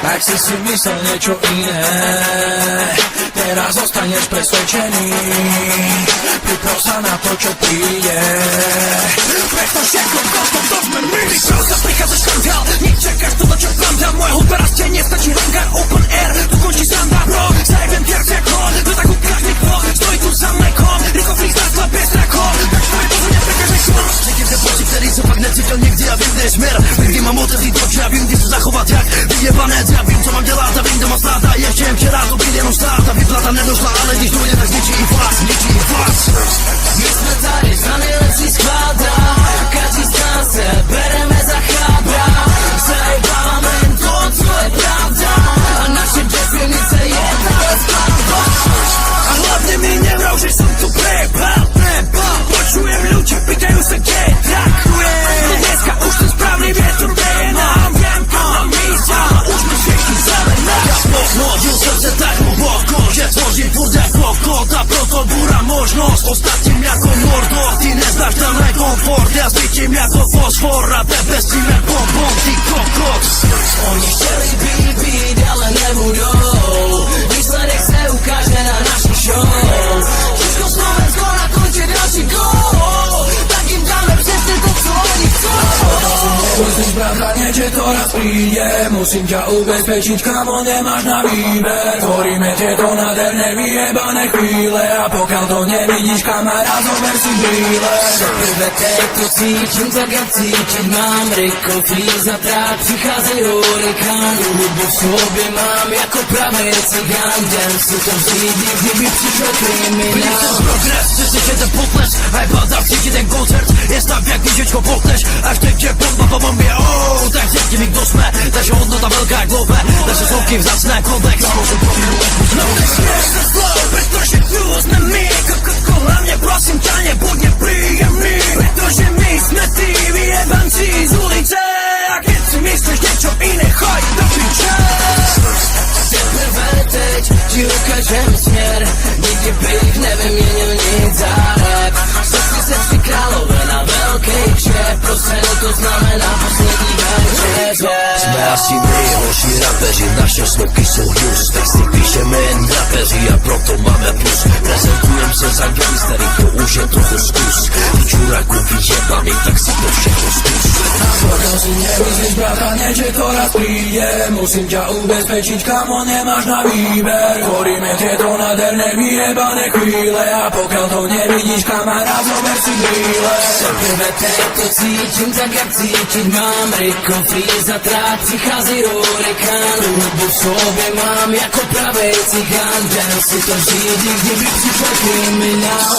Tak si myslel niečo iné, teraz zostaneš presvedčený. Priprav sa na to, čo príde, pretože to sme my. Priprav sa, prichádza škandál, nečakáš to, čo vám dám. Moja hudba rastie, nestačí hangar, open air, tu končí sranda, bro. Zajebem tercia kol, no tak ukáž mi kto stojí tu za mlekom, rýchlo freestyle bez trakov. Tak tvoje pozorne prekáže šlo. Cítim ten pocit, ktorý som fakt necítil nikdy a viem, kde je smer. Vždy mám otevřít oči a vím, kde sa zachovať jak vyjebané. Ja vím, co mám dělat a vím, kde mám stát. A ještě jen včera to byl jenom stát. A vyplata nedošla, ale když dojde, tak zničí i vás, zničí i vás. My jsme tady za nejlepší skvadra, každý z nás se bereme za chábra. Zajebáváme jen to, co je pravda, a naše definice je pravda. A hlavně mi nevrou, že som tu prepal. Počujem ľudia, pýtajú sa, kde je trakuje. No dneska už ten správny vietor veje nám. Viem, kam nám ísť, ale už mi všetky zelená. Ja pohnodil srdce tak hlboko, že tvořím furt jak kokot. A proto búra možnosť, ostatním jako mordor. Ty neznáš tenhle komfort, ja svítím jako fosfor. A tebe s tím jak bonbon, ty kokot. Oni chtěli být, ale nebudou. Výsledek se ukáže na naší show. Česko Slovensko nakončí další gól, tak jim dáme přesně to, co oni chcou. Musíš bráchať, že to raz príde. Musím ťa ubezpečiť, kamo, nemáš na výber. Tvoríme tieto nádherné vyjebané chvíle. A pokiaľ to nevidíš, kamarát, zober si brýle. Prvé teď to cítím, tak jak cítit mám. Rico Freeze a trák, přichází hurikán. Hudbu v sobě mám jako pravý cigán. Jdem si to vzít, kdyby přišel kriminál. Vidíš ten progres, ty si ten potles. A je padá cítit ten koncert. Je stav jak dížečko potneš. Až teď je bomba po bombě. Oh, tak cítím mi, kdo jsme. Takže hodnota velká jak lobe. Naše slovky vzácné kontext. Môžem pominúť možno. Nesmieš sa slovo, pretože tu sme my. Kokotko, hlavne prosím ťa, nebuď nepríjemný. Pretože my sme tí vyjebanci z ulice. A keď si myslíš niečo iné, choď do piče. Teprve teď ti ukážem směr, nikdy bych nevyměnil nic za rap. Srdci se tři králové na velký kšef, pro scénu to znamená poslední večer. Jsme asi nejhorší rapeři, naše sloky jsou hnus. Texty píšeme jen rapeři a proto máme plus. Prezentujem se za gangstery, to už je trochu zkus. Ty čuraku vyjebaný, tak si to všechno zkus. A pokiaľ si nemyslíš, bratane, že to raz príde, musím ťa ubezpečiť, kamo, nemáš na výber. Tvoríme tieto nádherné vyjebané chvíle. A pokiaľ to nevidíš, kamarát, zober si brýle. Teprve teď to cítím, tak jak cítit mám. Rico Freeze a trák, přichází hurikán. Hudbu v sobě mám jako pravej cigán. Jdem si to vzít, kdyby přišel kriminál.